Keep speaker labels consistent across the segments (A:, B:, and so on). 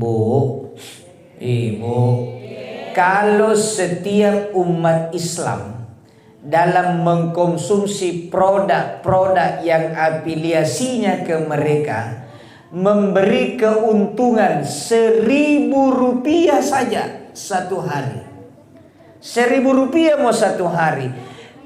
A: Bu, Ibu, kalau setiap umat Islam dalam mengkonsumsi produk-produk yang afiliasinya ke mereka memberi keuntungan 1.000 rupiah saja satu hari, 1.000 rupiah mau satu hari,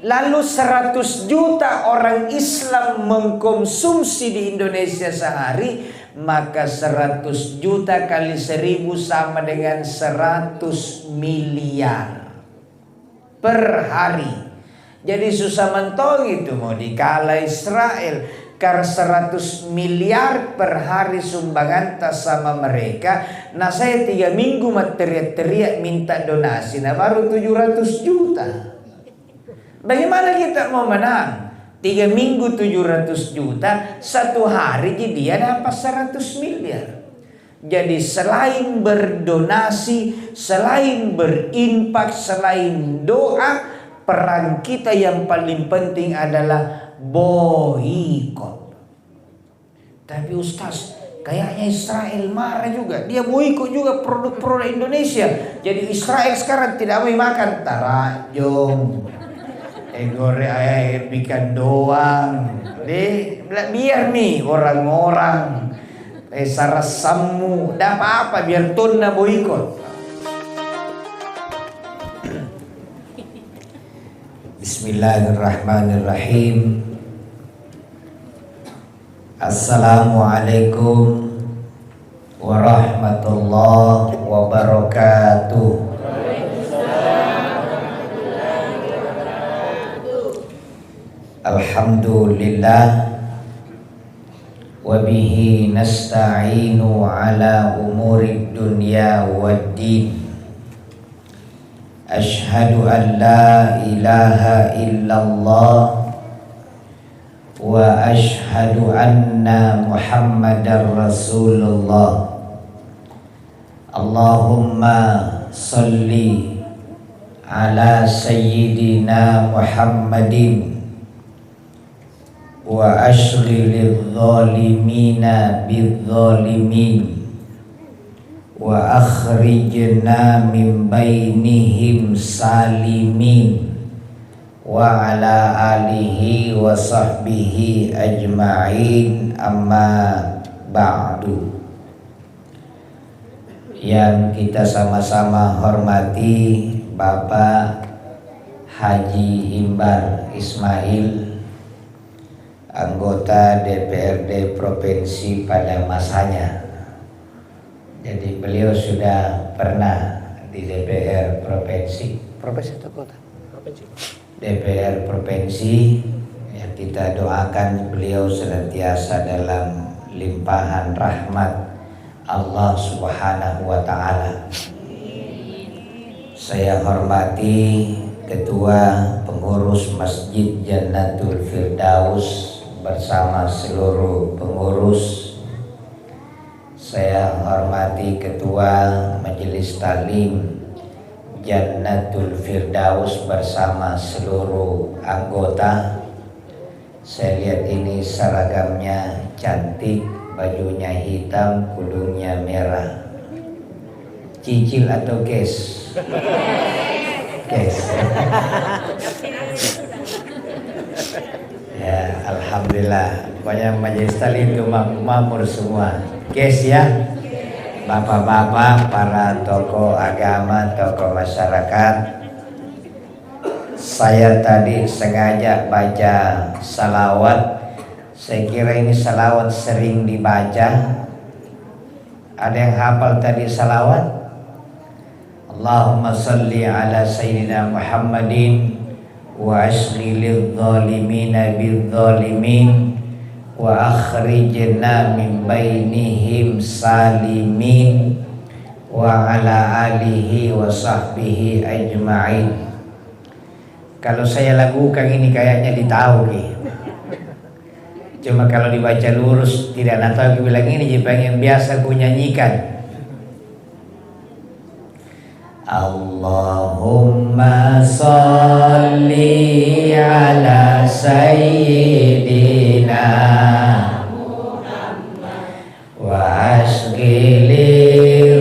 A: lalu 100 juta orang Islam mengkonsumsi di Indonesia sehari, maka 100 juta kali 1.000 sama dengan 100 miliar per hari. Jadi susah mentong itu mau dikala Israel, karena 100 miliar per hari sumbangan tas sama mereka. Nah saya 3 minggu teriak-teriak minta donasi, nah baru 700 juta. Bagaimana kita mau menang? 3 minggu 700 juta, satu hari jadi dia dapat 100 miliar. Jadi selain berdonasi, selain berinfak, selain doa, peran kita yang paling penting adalah boikot. Tapi Ustaz, kayaknya Israel marah juga. Dia boikot juga produk-produk Indonesia. Jadi Israel sekarang tidak mau makan tarajong, goreng ayam ikan doang. Biar nih orang-orang sarasamu, dah apa-apa biar tuna boikot. Bismillahirrahmanirrahim. Assalamualaikum warahmatullahi wabarakatuh. Alhamdulillah wa bihi nasta'inu ala umuri dunya waddin. Ashhadu an la ilaha illallah wa ashhadu anna Muhammadar Rasulullah. Allahumma salli ala sayyidina Muhammadin wa ashghilidh zalimina bidh-zalimin wa akhrijna min bainihim salimin wa ala alihi wa sahbihi ajma'in, amma ba'du. Yang kita sama-sama hormati Bapak Haji Himbar Ismail, anggota DPRD Provinsi pada masanya. Jadi beliau sudah pernah di DPR Provinsi atau kota? DPR Provinsi. Ya, kita doakan beliau senantiasa dalam limpahan rahmat Allah Subhanahu wa Ta'ala. Saya hormati Ketua Pengurus Masjid Jannatul Firdaus bersama seluruh pengurus. Saya hormati Ketua Majelis Taklim Jannatul Firdaus bersama seluruh anggota. Saya lihat ini seragamnya cantik, bajunya hitam, kudungnya merah. Cicil atau cash? Cash. Ya, alhamdulillah. Pokoknya Majelis Taklim itu makmur semua. Cash ya. Bapak-bapak, para tokoh agama, tokoh masyarakat. Saya tadi sengaja baca salawat. Saya kira ini salawat sering dibaca. Ada yang hafal tadi salawat? Allahumma salli ala sayyidina Muhammadin wa ashghilidh zalimina bidh-zalimin wa akhrijna min bainihim salimin wa ala alihi wa sahbihi ajma'in. Kalau saya lakukan ini kayaknya ditahu nih. Cuma kalau dibaca lurus tidak tahu bilang ini jepang yang biasa ku nyanyikan. Allahumma salli ala sayyidina Muhammad wa ashghilidh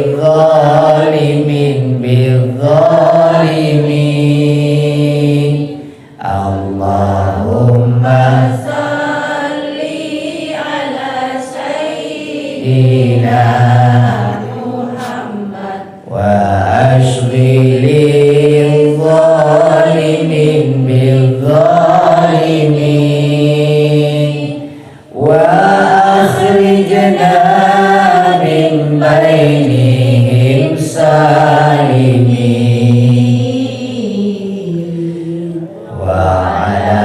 A: alaihim salimin wa ala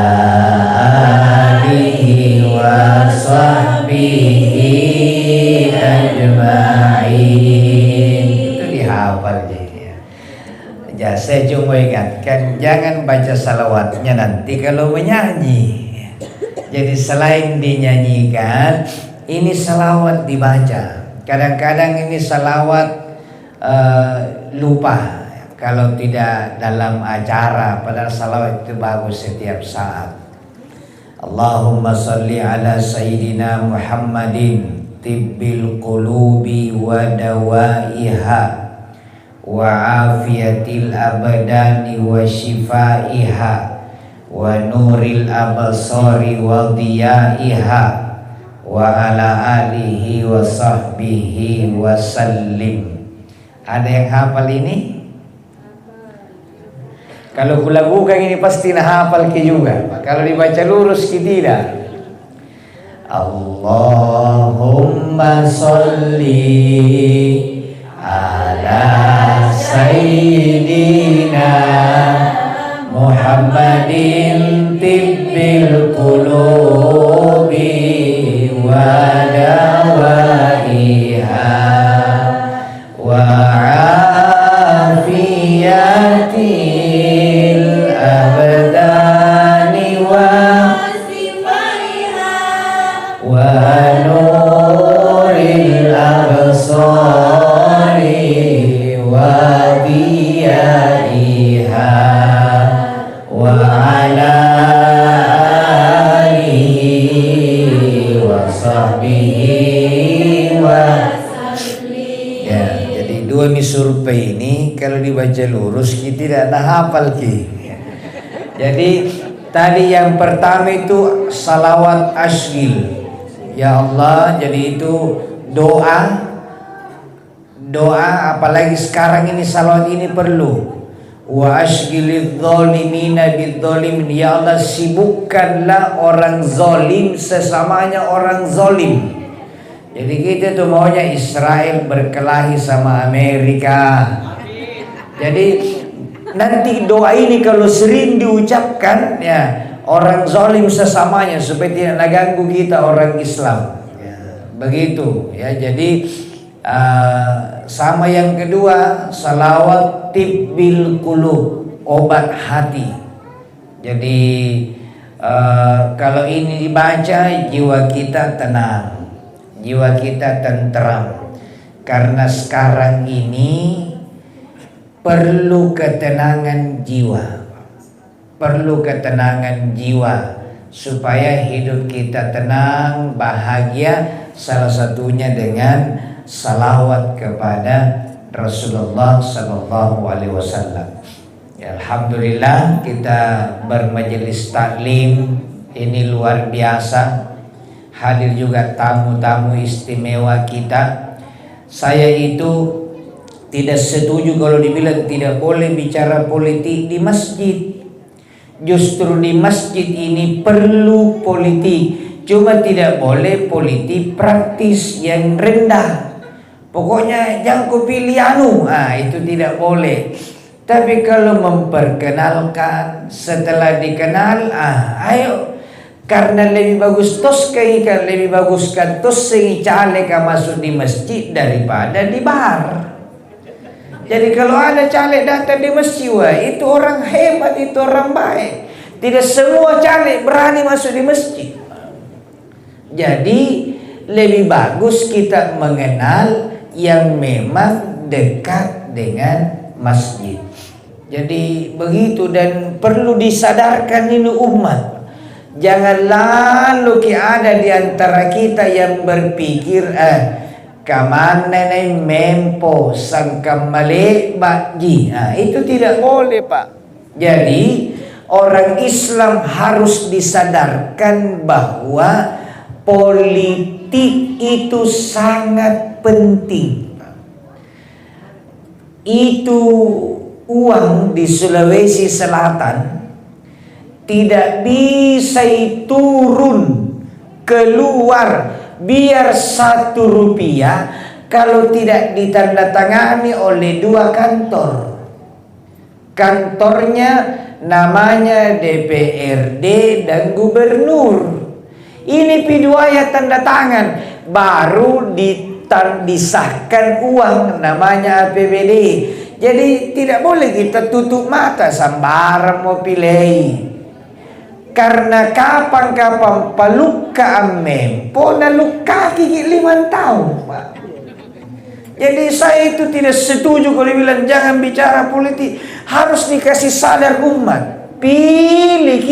A: alihi wa sahbihi ajma'in. Itu dihafal dia. Ya, saya cuma ingatkan jangan baca salawatnya nanti kalau menyanyi. Jadi selain dinyanyikan, ini salawat dibaca. Kadang-kadang ini salawat lupa kalau tidak dalam acara, padahal salawat itu bagus setiap saat. Allahumma salli ala Sayyidina Muhammadin tibbil qulubi wa dawaiha wa afiyatil abdani wa shifaiha wa nuril absari wa diyaiha wa ala alihi wa sahbihi wa sallim. Ada yang hafal ini? Kalau kulagukan ini pasti hafal ke juga. Kalau dibaca lurus ke tidak. Allahumma sholli ala Sayyidina Muhammadin tibbil qulubi wa dawaiha wa afiyatil abdani wa sifaiha wa nuril absari wa diyaiha wa ala alihi wa sahbihi wa sallim. Ya, jadi dua survei ini kalau dibaca lurus kita tidak hafal ki. Jadi tadi yang pertama itu salawat asghil. Ya Allah, jadi itu doa apalagi sekarang ini salawat ini perlu. Wa asghilidz zalimina bidzalimin. Ya Allah, sibukkanlah orang zalim sesamanya orang zalim. Jadi kita tuh maunya Israel berkelahi sama Amerika. Jadi nanti doa ini kalau sering diucapkan ya, orang zalim sesamanya supaya tidak ganggu kita orang Islam. Ya, begitu ya. Jadi sama yang kedua salawat tibbil qulub, obat hati. Jadi kalau ini dibaca jiwa kita tenang, jiwa kita tenteram. Karena sekarang ini perlu ketenangan jiwa, perlu ketenangan jiwa supaya hidup kita tenang, bahagia. Salah satunya dengan salawat kepada Rasulullah Sallallahu Alaihi Wasallam. Ya, alhamdulillah kita bermajelis taklim ini luar biasa. Hadir juga tamu-tamu istimewa kita. Saya itu tidak setuju kalau dibilang tidak boleh bicara politik di masjid. Justru di masjid ini perlu politik, cuma tidak boleh politik praktis yang rendah. Pokoknya jangan ku pilih itu tidak boleh. Tapi kalau memperkenalkan, setelah dikenal, ayo. Karena lebih bagus tos kan lebih bagus kan tos sengi caleg masuk di masjid daripada di bar. Jadi kalau ada caleg datang di masjid, wah, itu orang hebat, itu orang baik. Tidak semua caleg berani masuk di masjid. Jadi lebih bagus kita mengenal yang memang dekat dengan masjid. Jadi begitu, dan perlu disadarkan ini umat. Jangan lalu ada di antara kita yang berpikir kamana nih mempo sangkam male baji. Itu tidak boleh, Pak. Jadi orang Islam harus disadarkan bahwa politik itu sangat penting. Itu uang di Sulawesi Selatan tidak bisa turun keluar biar 1 rupiah kalau tidak ditandatangani oleh dua kantor. Kantornya namanya DPRD dan gubernur. Ini P2 tanda tangan, baru disahkan uang namanya APBD. Jadi tidak boleh kita tutup mata sambaran mau pilih. Karena kapan-kapan paluka amem, pona luka gigi 5 tahun, Pak. Jadi saya itu tidak setuju kalau bilang jangan bicara politik. Harus dikasih sadar umat. Pilih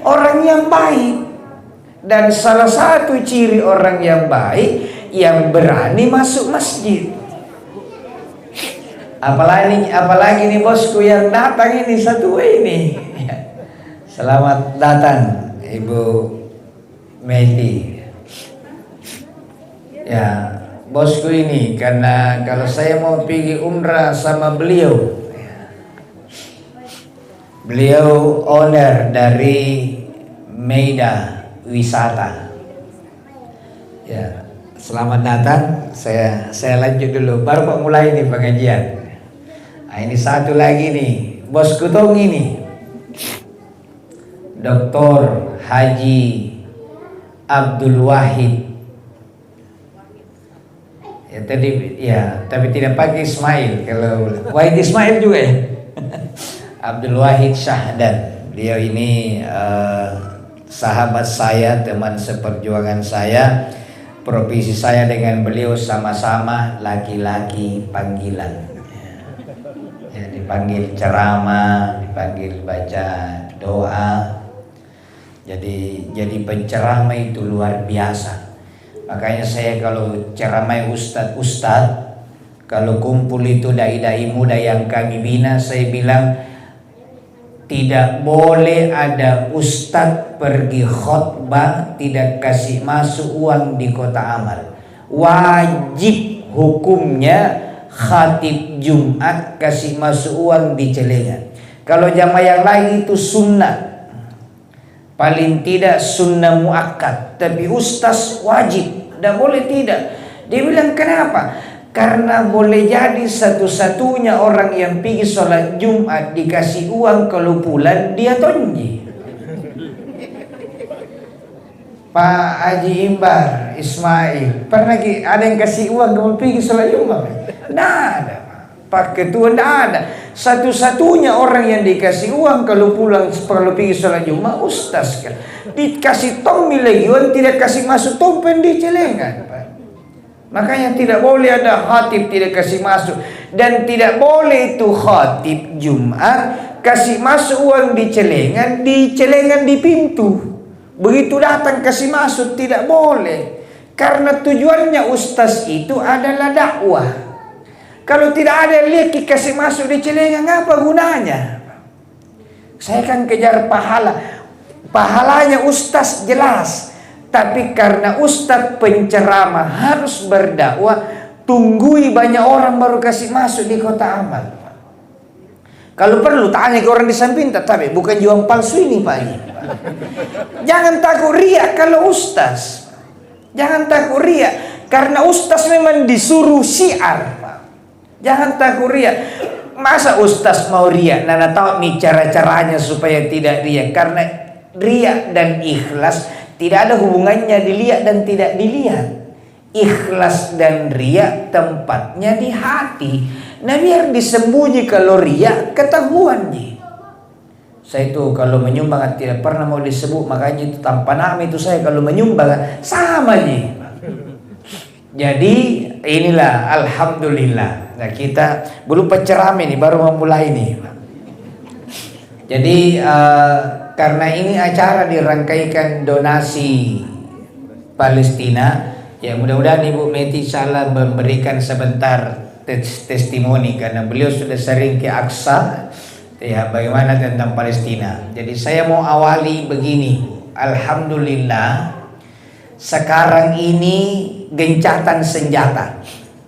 A: orang yang baik. Dan salah satu ciri orang yang baik yang berani masuk masjid. Apalagi nih bosku yang datang ini satu ini. Selamat datang Ibu Meti. Ya, bosku ini karena kalau saya mau pergi umrah sama beliau. Beliau owner dari Meida Wisata. Ya, selamat datang. Saya lanjut dulu. Baru Pak mulai nih pengajian. Nah, ini satu lagi nih, bosku Tong ini. Dr. Haji Abdul Wahid. Ya tadi ya, tapi tidak pakai Ismail. Kalau Wahid Ismail juga ya. Abdul Wahid Syahdan. Beliau ini sahabat saya, teman seperjuangan saya. Profesi saya dengan beliau sama-sama laki-laki panggilan. Ya, dipanggil ceramah, dipanggil baca doa. Jadi penceramah itu luar biasa. Makanya saya kalau ceramah ustadz, kalau kumpul itu dai-dai muda yang kami bina, saya bilang tidak boleh ada ustadz pergi khotbah tidak kasih masuk uang di kota amal. Wajib hukumnya khatib Jumat kasih masuk uang di celengan. Kalau jamaah yang lain itu sunnah. Paling tidak sunnah muakkad, tapi ustaz wajib, tidak boleh tidak. Dia bilang kenapa? Karena boleh jadi satu-satunya orang yang pergi sholat Jumat dikasih uang, kalau pulang dia tonji. Pak Haji Imbar Ismail pernah ada yang kasih uang kamu pergi sholat Jumat? Tidak ada. Pak Ketua tidak ada. Satu-satunya orang yang dikasih uang kalau pulang perlu pergi sholat Jumat ustaz kan. Dikasih tommy lagi uang, tidak kasih masuk tompen di celengan. Makanya tidak boleh ada khatib tidak kasih masuk. Dan tidak boleh itu khatib Jumat kasih masuk uang di celengan di pintu. Begitu datang kasih masuk, tidak boleh. Karena tujuannya ustaz itu adalah dakwah. Kalau tidak ada lihat kasih masuk di celengan, apa gunanya? Saya kan kejar pahala. Pahalanya ustaz jelas. Tapi karena ustaz penceramah harus berdakwah, tunggui banyak orang baru kasih masuk di kota amal. Kalau perlu tanya ke orang di samping, tapi bukan jual palsu ini Pak. Jangan takut riak kalau ustaz. Jangan takut riak. Karena ustaz memang disuruh syiar. Jangan takut riak. Masa ustaz mau riak? Nana tahu nih cara-caranya supaya tidak riak. Karena riak dan ikhlas tidak ada hubungannya dilihat dan tidak dilihat. Ikhlas dan riak tempatnya di hati. Nah biar disembunyi kalau riak ketahuan nih. Saya itu kalau menyumbang tidak pernah mau disebut, makanya itu tanpa nama itu saya kalau menyumbang sama nih. Jadi inilah alhamdulillah. Nah kita belum penceramah ini baru memulai nih. Jadi karena ini acara dirangkaikan donasi Palestina, ya mudah-mudahan Ibu Meti salah memberikan sebentar testimoni karena beliau sudah sering ke Aqsa, ya bagaimana tentang Palestina. Jadi saya mau awali begini, alhamdulillah sekarang ini gencatan senjata.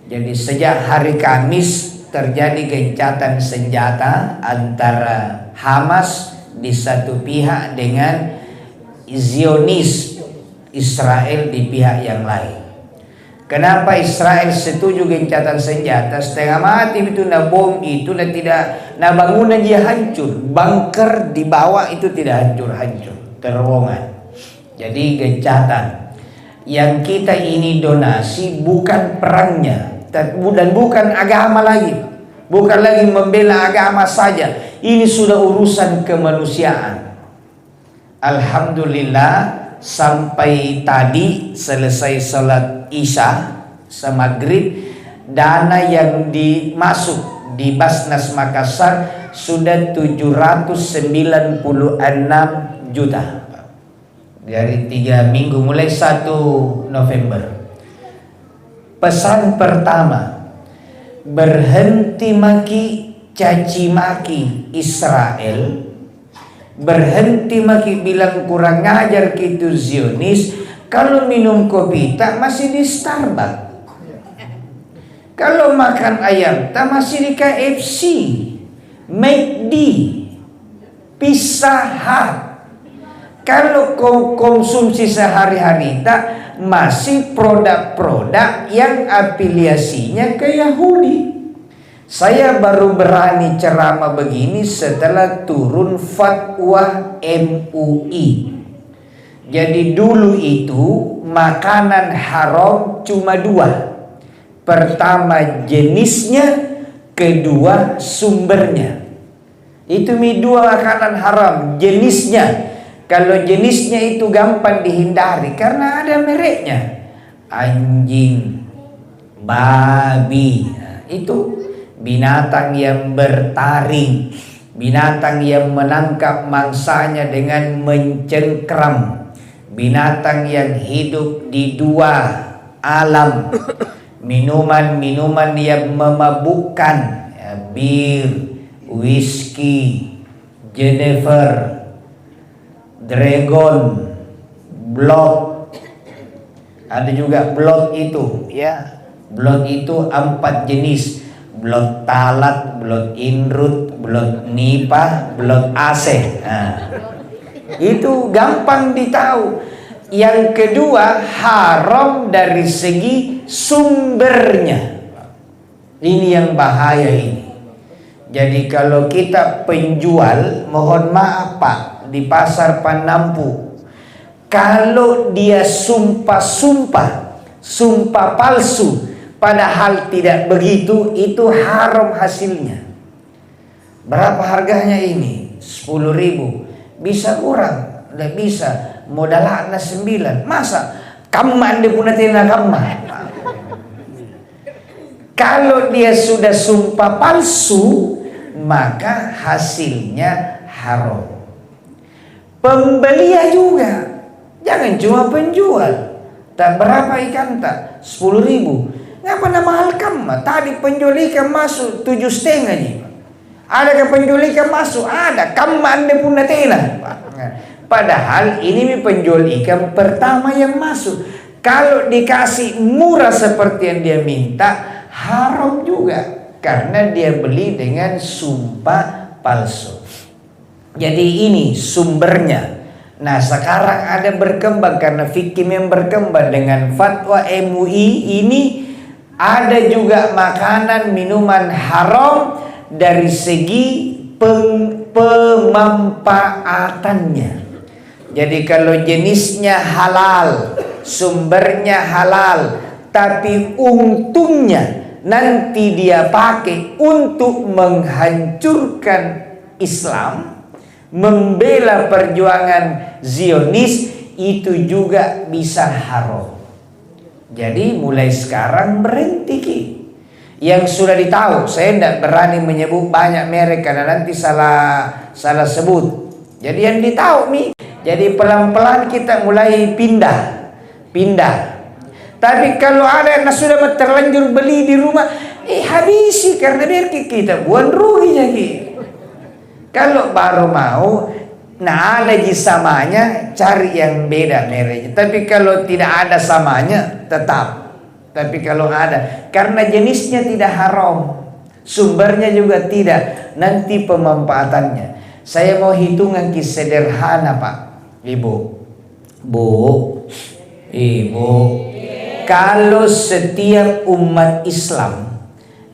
A: Jadi sejak hari Kamis terjadi gencatan senjata antara Hamas di satu pihak dengan Zionis Israel di pihak yang lain. Kenapa Israel setuju gencatan senjata? Setengah mati itu na bom itu na tidak, na bangunan dia hancur, bunker di bawah itu tidak hancur, terowongan. Jadi gencatan. Yang kita ini donasi bukan perangnya dan bukan agama lagi, bukan lagi membela agama saja. Ini sudah urusan kemanusiaan. Alhamdulillah. Sampai tadi selesai salat Isya maghrib, dana yang dimasuk di Basnas Makassar sudah 796 juta dari 3 minggu mulai 1 November. Pesan pertama, berhenti maki caci maki Israel, berhenti maki bilang kurang ngajar gitu Zionis. Kalau minum kopi tak masih di Starbucks, kalau makan ayam tak masih di KFC, McD, Pizza Hut. Kalau konsumsi sehari-hari tak masih produk-produk yang afiliasinya ke Yahudi. Saya baru berani ceramah begini setelah turun fatwa MUI. Jadi dulu itu makanan haram cuma 2. Pertama jenisnya, kedua sumbernya. Itu 2 makanan haram, jenisnya. Kalau jenisnya itu gampang dihindari karena ada mereknya. Anjing, babi, itu binatang yang bertaring, binatang yang menangkap mangsanya dengan mencengkram, binatang yang hidup di 2 alam, minuman-minuman yang memabukkan, ya, bir, whisky, Jennifer, Dragon, Blood. Ada juga Blood itu, ya. Blood itu 4 jenis. Blood talat, blood inrut, blood nipah, blood AC. Nah, itu gampang ditahu. Yang kedua, haram dari segi sumbernya. Ini yang bahaya ini. Jadi kalau kita penjual, mohon maaf Pak, di pasar Panampu, kalau dia sumpah palsu, padahal tidak begitu, itu haram hasilnya. Berapa harganya ini? 10.000. Bisa kurang? Tidak bisa. Modalnya 9. Masa? Kamman dia punya tina kamman. Kalau dia sudah sumpah palsu, maka hasilnya haram. Pembelinya juga. Jangan cuma penjual. Tak berapa ikan tak? 10.000. Ngapa nama mahal kamma? Tadi penjual ikan masuk 7,5 nih. Adakah penjual ikan masuk? Ada. Kamma anda pun natela. Padahal ini penjual ikan pertama yang masuk. Kalau dikasih murah seperti yang dia minta, haram juga. Karena dia beli dengan sumpah palsu. Jadi ini sumbernya. Nah sekarang ada berkembang karena fikih yang berkembang dengan fatwa MUI ini. Ada juga makanan minuman haram dari segi pemanfaatannya. Jadi kalau jenisnya halal, sumbernya halal, tapi untungnya nanti dia pakai untuk menghancurkan Islam, membela perjuangan Zionis, itu juga bisa haram. Jadi mulai sekarang berhenti Ki. Yang sudah ditahu, saya tidak berani menyebut banyak merek karena nanti salah sebut. Jadi yang ditahu nih. Jadi pelan-pelan kita mulai pindah. Tapi kalau ada yang sudah terlanjur beli di rumah, habisi karena biar kita buang ruginya Ki. Kalau baru mau, nah ada samanya, cari yang beda mereknya. Tapi kalau tidak ada samanya, tetap. Tapi kalau ada, karena jenisnya tidak haram, sumbernya juga tidak, nanti pemanfaatannya. Saya mau hitungan sederhana Pak, Ibu. kalau setiap umat Islam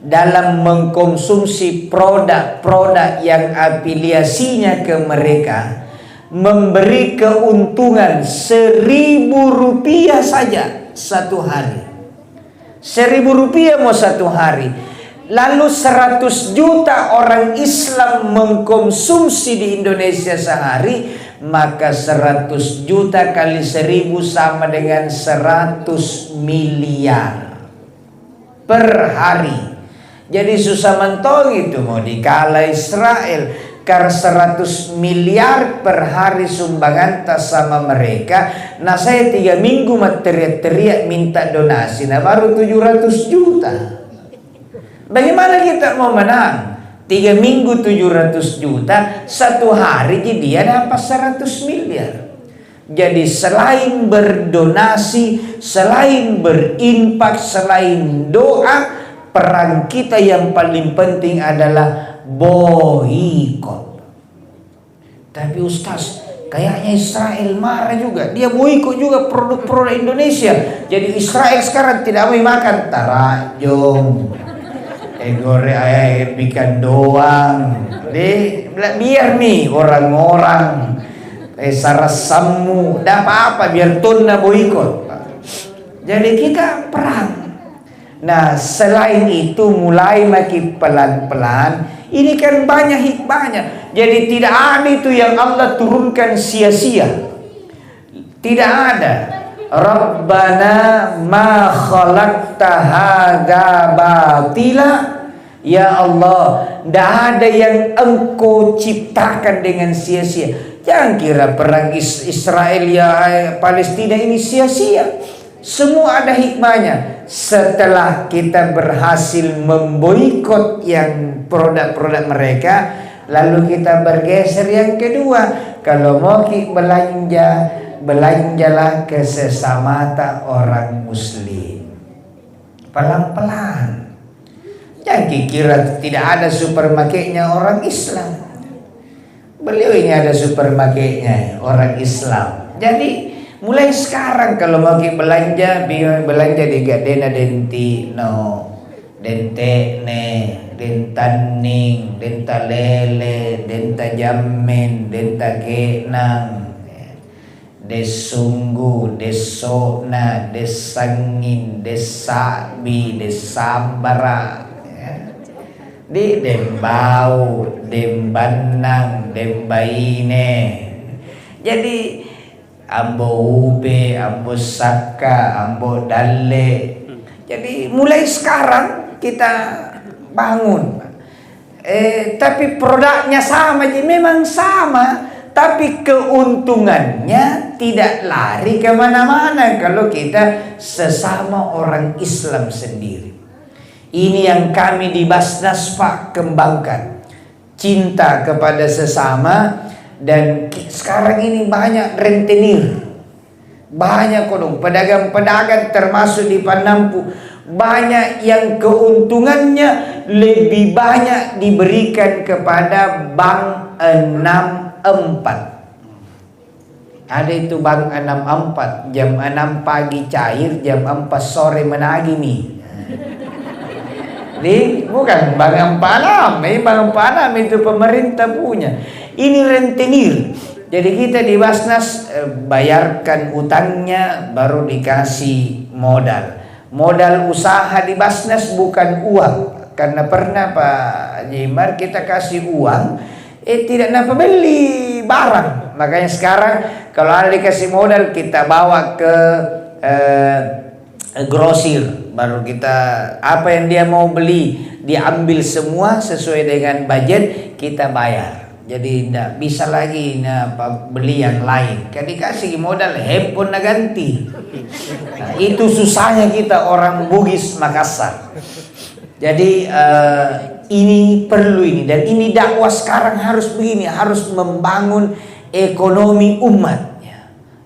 A: dalam mengkonsumsi produk-produk yang afiliasinya ke mereka memberi keuntungan 1.000 rupiah saja satu hari, 1.000 rupiah mau satu hari, lalu 100 juta orang Islam mengkonsumsi di Indonesia sehari, maka 100 juta kali 1.000 sama dengan 100 miliar per hari. Jadi susah mentong itu mau dikala Israel, karena 100 miliar per hari sumbangan tas sama mereka. Nah saya 3 minggu teriak-teriak minta donasi, nah baru 700 juta. Bagaimana kita mau menang? 3 minggu 700 juta, satu hari jadi dia dapat 100 miliar. Jadi selain berdonasi, selain berinfak, selain doa, peran kita yang paling penting adalah boikot. Tapi Ustaz, kayaknya Israel marah juga, dia boikot juga produk-produk Indonesia. Jadi Israel sekarang tidak mau makan tarajong, goreng ayam ikan doang. Biar nih orang-orang sarasamu, dah apa-apa biar tuna boikot. Jadi kita perang. Nah selain itu mulai makin pelan-pelan, ini kan banyak hikmahnya. Jadi tidak ada itu yang Allah turunkan sia-sia, tidak ada. Rabbana ma khalaqta hadza batila, ya Allah, tidak ada yang Engkau ciptakan dengan sia-sia. Jangan kira perang Israel ya Palestina ini sia-sia. Semua ada hikmahnya. Setelah kita berhasil memboikot yang produk-produk mereka, lalu kita bergeser yang kedua. Kalau mau belanja, belanjalah ke sesama orang muslim. Pelan-pelan. Jangan kira tidak ada supermarketnya orang Islam. Beliau ini ada supermarketnya orang Islam. Jadi mulai sekarang kalau mau belanja di Gadena Dentino, Dentene, Dentaning, Dentalele, Dentajamin, Dentakenang, Desunggu, Desona, Desangin, Desabi, Desambara, di Dembau, Dembanang, Dembaine. Jadi Ambo Ube, Ambo Saka, Ambo Dalle. Jadi mulai sekarang kita bangun. Tapi produknya sama, jadi memang sama, tapi keuntungannya tidak lari kemana-mana kalau kita sesama orang Islam sendiri. Ini yang kami di Basnas Pak kembangkan, cinta kepada sesama. Dan sekarang ini banyak rentenir, banyak kodong pedagang-pedagang termasuk di Panampu, banyak yang keuntungannya lebih banyak diberikan kepada Bank 64. Ada itu Bank 64, jam 6 pagi cair, jam 4 sore menagih nih. Bukan Bank 46, Bank 46 itu pemerintah punya. Ini rentenir. Jadi kita di Basnas bayarkan utangnya baru dikasih modal. Modal usaha di Basnas bukan uang. Karena pernah Pak Jimar kita kasih uang, tidak dapat beli barang. Makanya sekarang kalau ada dikasih modal kita bawa ke grosir, baru kita apa yang dia mau beli diambil semua sesuai dengan budget, kita bayar. Jadi tidak bisa lagi beli yang lain. Kan dikasih modal handphone na ganti. Nah, itu susahnya kita orang Bugis Makassar. Jadi ini perlu ini, dan ini dakwah sekarang harus begini, harus membangun ekonomi umat.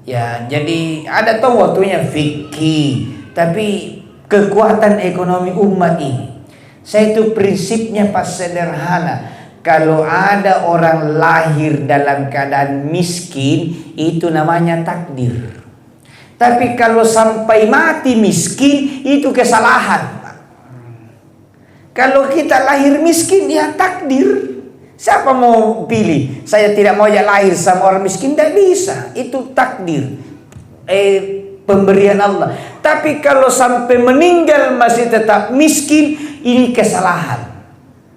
A: Ya, jadi ada tuh waktunya fikih, tapi kekuatan ekonomi umat ini, saya itu prinsipnya pas sederhana. Kalau ada orang lahir dalam keadaan miskin, itu namanya takdir. Tapi kalau sampai mati miskin, itu kesalahan. Kalau kita lahir miskin, ya takdir. Siapa mau pilih? Saya tidak mau ya lahir sama orang miskin, tidak bisa. Itu takdir. Pemberian Allah. Tapi kalau sampai meninggal masih tetap miskin, ini kesalahan.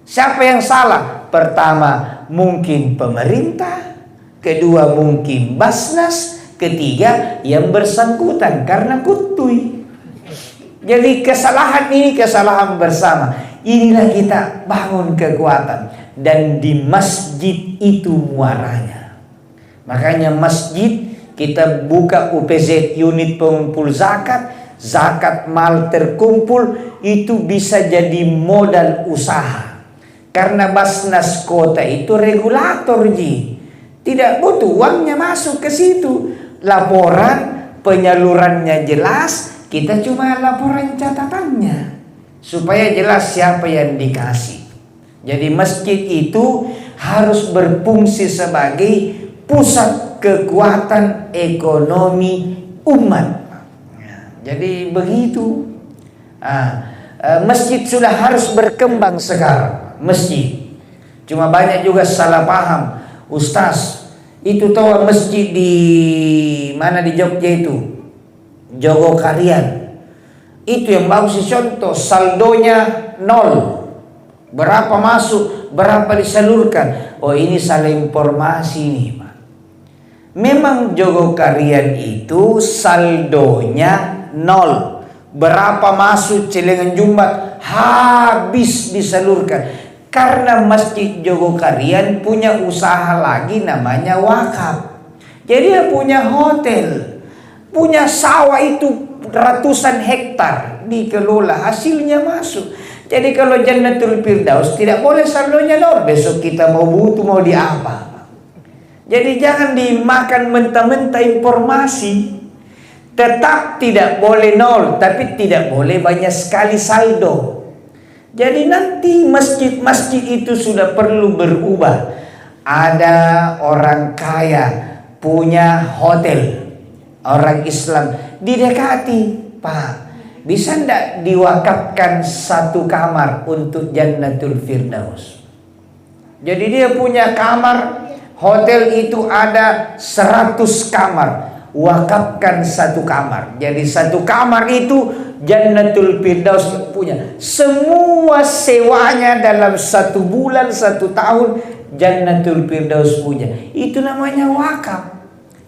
A: Siapa yang salah? Pertama, mungkin pemerintah. Kedua, mungkin Basnas. Ketiga, yang bersangkutan karena kutui. Jadi kesalahan ini kesalahan bersama. Inilah kita bangun kekuatan. Dan di masjid itu muaranya. Makanya masjid kita buka UPZ, unit pengumpul zakat. Zakat mal terkumpul itu bisa jadi modal usaha. Karena Basnas kota itu regulator ji. Tidak butuh uangnya masuk ke situ. Laporan penyalurannya jelas, kita cuma laporan catatannya supaya jelas siapa yang dikasih. Jadi masjid itu harus berfungsi sebagai pusat kekuatan ekonomi umat. Jadi begitu. Masjid sudah harus berkembang sekarang. Masjid. Cuma banyak juga salah paham. Ustaz, itu tahu masjid di mana di Jogja itu? Jogokarian. Itu yang bagus contoh, saldonya 0. Berapa masuk, berapa disalurkan. Oh, ini salah informasi nih, Pak. Memang Jogokarian itu saldonya 0. Berapa masuk celengan Jumat habis disalurkan. Karena Masjid Jogokarian punya usaha lagi namanya wakaf. Jadi dia punya hotel, punya sawah itu ratusan hektar dikelola, hasilnya masuk. Jadi kalau Jannatul Firdaus tidak boleh saldonya 0. Besok kita mau butuh mau di apa. Jadi jangan dimakan mentah-mentah informasi. Tetap tidak boleh 0, tapi tidak boleh banyak sekali saldo. Jadi nanti masjid-masjid itu sudah perlu berubah. Ada orang kaya punya hotel, orang Islam didekati, Pak, bisa ndak diwakafkan satu kamar untuk Jannatul Firdaus? Jadi dia punya kamar, hotel itu ada 100 kamar, wakafkan satu kamar. Jadi satu kamar itu Jannatul Firdaus punya. Semua sewanya dalam 1 bulan, 1 tahun Jannatul Firdaus punya. Itu namanya wakaf.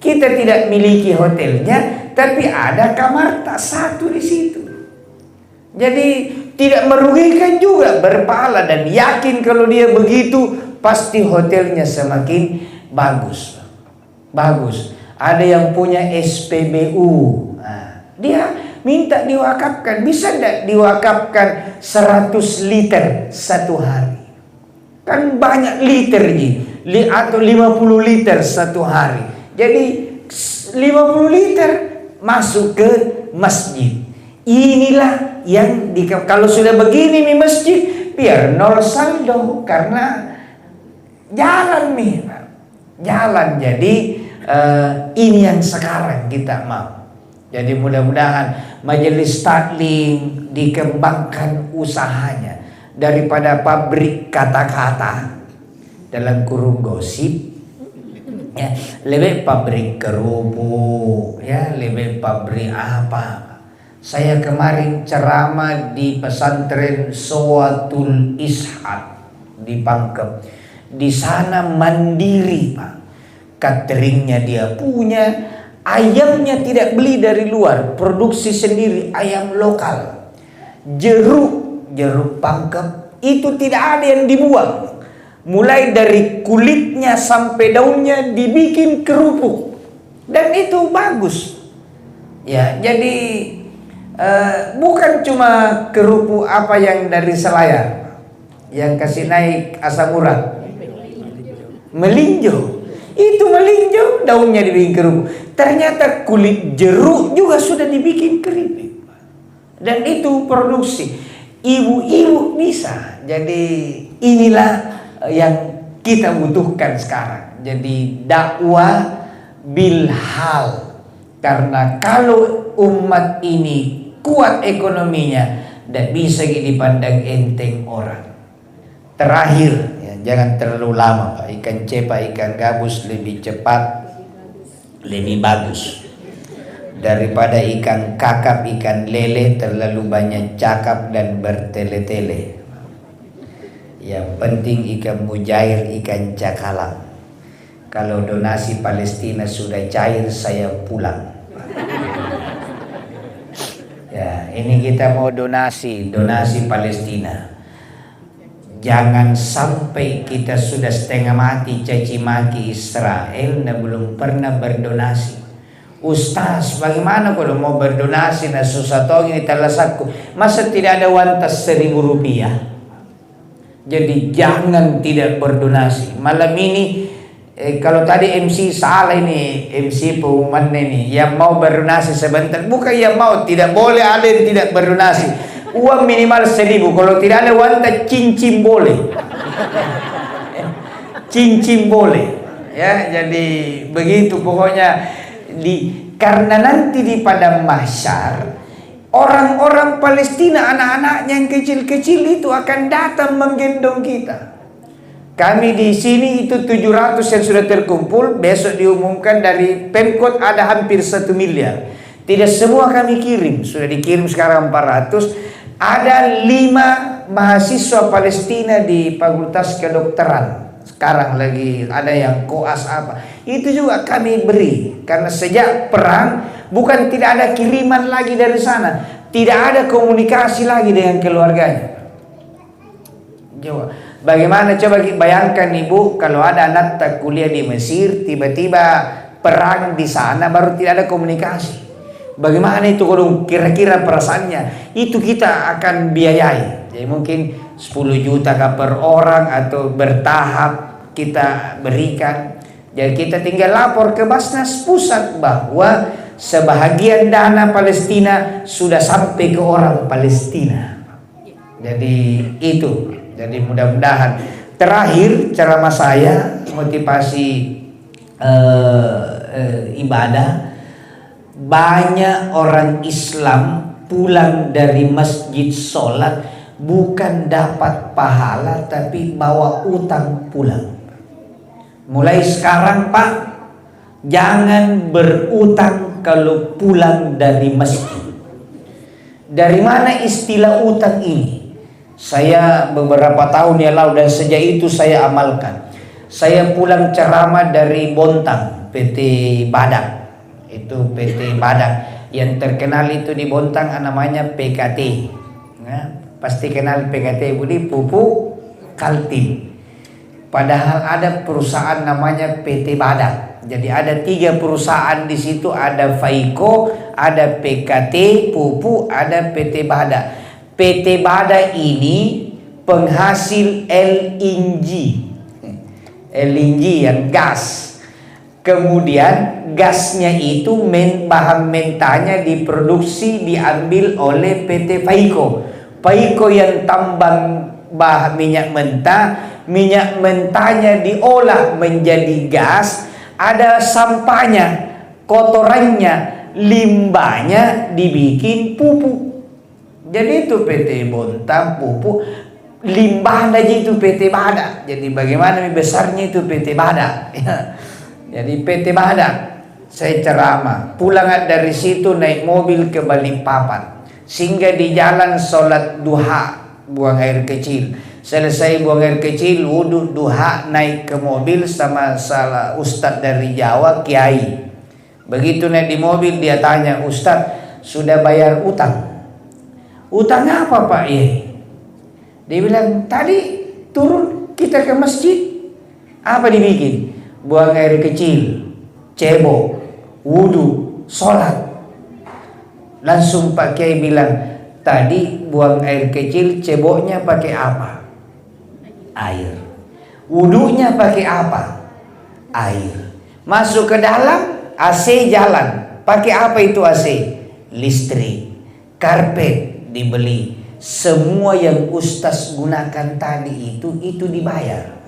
A: Kita tidak miliki hotelnya, tapi ada kamar tak satu di situ. Jadi tidak merugikan juga, berpahala dan yakin kalau dia begitu pasti hotelnya semakin bagus. Bagus. Ada yang punya SPBU. Nah, dia minta diwakafkan. Bisa tidak diwakafkan 100 liter satu hari? Kan banyak liter atau 50 liter satu hari. Jadi 50 liter masuk ke masjid. Inilah yang kalau sudah begini nih masjid, biar 0 saldo karena jalan nih, jalan. Jadi ini yang sekarang kita mau. Jadi mudah-mudahan majelis taklim dikembangkan usahanya daripada pabrik kata-kata dalam kurung gosip, ya, lebih pabrik kerupuk, ya, lebih pabrik apa. Saya kemarin ceramah di pesantren Sowatul Ishad di Pangkep. Di sana mandiri, Pak. Cateringnya dia punya, ayamnya tidak beli dari luar, produksi sendiri ayam lokal. Jeruk Pangkep itu tidak ada yang dibuang. Mulai dari kulitnya sampai daunnya dibikin kerupuk. Dan itu bagus. Ya, jadi bukan cuma kerupuk apa yang dari Selayar yang kasih naik asam urat. Melinjo. Itu melinjo, daunnya dibikin kerupuk. Ternyata kulit jeruk juga sudah dibikin keripik. Dan itu produksi. Ibu-ibu bisa. Jadi inilah yang kita butuhkan sekarang. Jadi dakwah bilhal. Karena kalau umat ini kuat ekonominya, tidak bisa dipandang enteng orang. Terakhir, ya, jangan terlalu lama Pak. Ikan cepa, ikan gabus lebih cepat, lebih bagus daripada ikan kakap, ikan lele terlalu banyak cakap dan bertele-tele. Yang penting ikan mujair, ikan cakalang. Kalau donasi Palestina sudah cair, saya pulang. Ya, ini kita mau donasi Palestina. Jangan sampai kita sudah setengah mati caci maki Israel dan belum pernah berdonasi. Ustaz, bagaimana kalau mau berdonasi na susah tong ini talasakku? Masa tidak ada wantas Rp1.000? Jadi jangan tidak berdonasi. Malam ini kalau tadi MC salah ini, MC pengumuman ini, yang mau berdonasi sebentar, bukan yang mau, tidak boleh ada yang tidak berdonasi. Uang minimal 1.000, kalau tidak ada wanita cincin boleh. Cincin boleh. Ya, jadi begitu pokoknya karena nanti di padang mahsyar orang-orang Palestina, anak-anaknya yang kecil-kecil itu akan datang menggendong kita. Kami di sini itu 700 yang sudah terkumpul. Besok diumumkan dari Pemkot ada hampir 1 miliar. Tidak semua kami kirim, sudah dikirim sekarang 400. Ada 5 mahasiswa Palestina di Fakultas Kedokteran. Sekarang lagi ada yang koas apa. Itu juga kami beri. Karena sejak perang bukan tidak ada kiriman lagi dari sana. Tidak ada komunikasi lagi dengan keluarganya. Coba, bagaimana coba bayangkan Ibu kalau ada anak tak kuliah di Mesir, tiba-tiba perang di sana baru tidak ada komunikasi. Bagaimana itu kalau kira-kira perasaannya? Itu kita akan biayai. Jadi mungkin 10 juta per orang atau bertahap kita berikan. Jadi kita tinggal lapor ke Basnas Pusat bahwa sebahagian dana Palestina sudah sampai ke orang Palestina. Jadi itu. Jadi mudah-mudahan. Terakhir ceramah saya motivasi ibadah. Banyak orang Islam pulang dari masjid sholat bukan dapat pahala tapi bawa utang pulang. Mulai sekarang Pak, jangan berutang kalau pulang dari masjid. Dari mana istilah utang ini? Saya beberapa tahun yang lalu dan sejak itu saya amalkan. Saya pulang ceramah dari Bontang, PT Badak. Itu PT Badak. Yang terkenal itu di Bontang namanya PKT. Ya, pasti kenal PKT Budi, Pupuk Kaltim. Padahal ada perusahaan namanya PT Badak. Jadi ada 3 perusahaan di situ, ada Faiko, ada PKT, Pupuk, ada PT Badak. PT Badak ini penghasil LNG. LNG yang gas. Kemudian gasnya itu bahan mentahnya diproduksi diambil oleh PT Faiko. Faiko yang tambang bahan minyak mentahnya diolah menjadi gas, ada sampahnya, kotorannya, limbahnya dibikin pupuk. Jadi itu PT Bontang pupuk, limbah aja itu PT Badak. Jadi bagaimana besarnya itu PT Badak. Jadi PT Badak, saya ceramah, pulang dari situ naik mobil ke Balikpapan, sehingga di jalan sholat duha, buang air kecil. Selesai buang air kecil, wudhu duha, naik ke mobil sama salah ustadz dari Jawa, Kiai. Begitu naik di mobil dia tanya, Ustadz sudah bayar utang? Utang apa Pak Ye? Dia bilang tadi turun kita ke masjid, apa dibikin? Buang air kecil, cebok, wudhu, sholat. Langsung Pak Kiai bilang, tadi buang air kecil, ceboknya pakai apa? Air. Wudhunya pakai apa? Air. Masuk ke dalam, AC jalan. Pakai apa itu AC? Listrik. Karpet dibeli. Semua yang Ustaz gunakan tadi itu dibayar.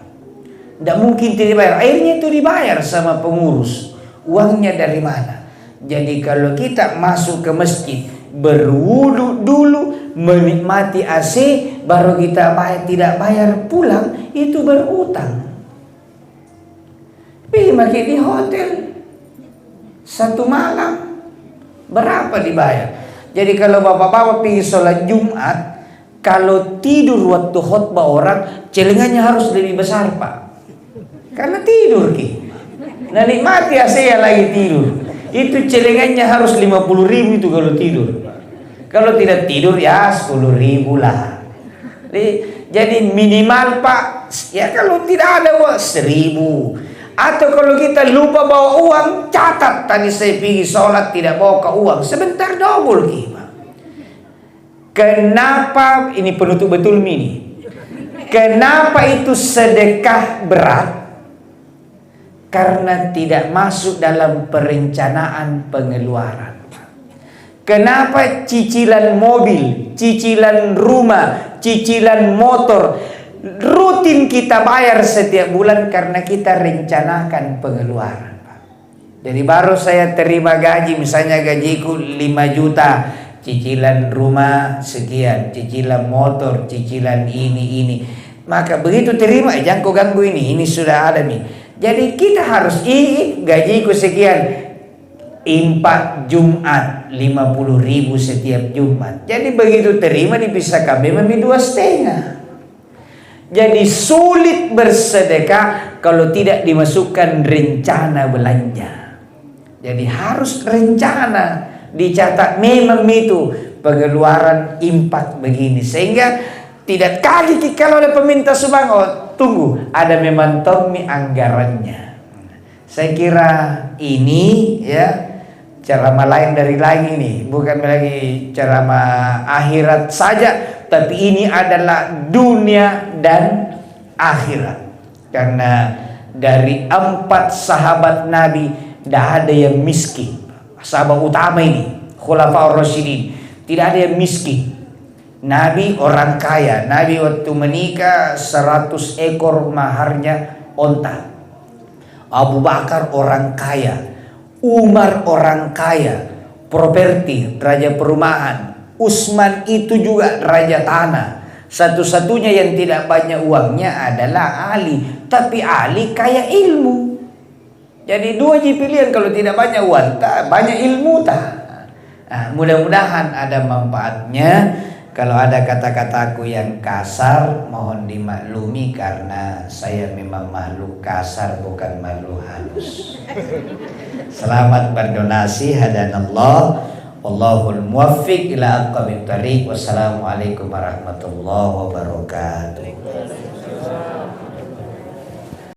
A: Tidak mungkin tidak dibayar. Airnya itu dibayar sama pengurus. Uangnya dari mana? Jadi kalau kita masuk ke masjid, berwudu dulu, menikmati AC, baru kita tidak bayar pulang, itu berutang. Pergi makan di hotel 1 malam, berapa dibayar? Jadi kalau bapak-bapak pergi sholat Jumat, kalau tidur waktu khutbah orang, celengannya harus lebih besar, Pak. Karena tidur ki. Nah, nikmati AC ya lagi tidur. Itu celengannya harus 50.000 itu kalau tidur. Kalau tidak tidur ya 10.000 lah. Jadi minimal, Pak, ya kalau tidak ada uang 1.000. Atau kalau kita lupa bawa uang, catat tadi saya pergi sholat tidak bawa ke uang, sebentar double ki, Pak. Kenapa ini penutup betul ini? Kenapa itu sedekah berat? Karena tidak masuk dalam perencanaan pengeluaran. Kenapa cicilan mobil, cicilan rumah, cicilan motor rutin kita bayar setiap bulan? Karena kita rencanakan pengeluaran, Pak. Jadi baru saya terima gaji, misalnya gajiku 5 juta, cicilan rumah sekian, cicilan motor, cicilan ini. Maka begitu terima, jangan kau ganggu ini sudah ada nih. Jadi kita harus gajiku sekian, impak Jumat 50.000 setiap Jumat. Jadi begitu terima dipisah kami 2,5. Jadi sulit bersedekah kalau tidak dimasukkan rencana belanja. Jadi harus rencana, dicatat memang itu pengeluaran impak begini, sehingga tidak kali kalau ada peminta sumbang, oh tunggu, ada memang anggarannya. Saya kira ini ya ceramah lain dari lagi nih, bukan lagi ceramah akhirat saja, tapi ini adalah dunia dan akhirat. Karena dari 4 sahabat Nabi tidak ada yang miskin. Sahabat utama ini, Khulafaur Rasyidin, tidak ada yang miskin. Nabi orang kaya. Nabi waktu menikah 100 ekor maharnya onta. Abu Bakar orang kaya. Umar orang kaya, properti, raja perumahan. Utsman itu juga raja tanah. Satu-satunya yang tidak banyak uangnya adalah Ali. Tapi Ali kaya ilmu. Jadi 2 pilihan, kalau tidak banyak uang, banyak ilmu tak. Nah, mudah-mudahan ada manfaatnya. Kalau ada kata-kataku yang kasar, mohon dimaklumi karena saya memang makhluk kasar, bukan makhluk halus. Selamat berdonasi, hadanallah, wallahul muwaffiq ila aqwamit thariq. Wassalamualaikum warahmatullahi wabarakatuh.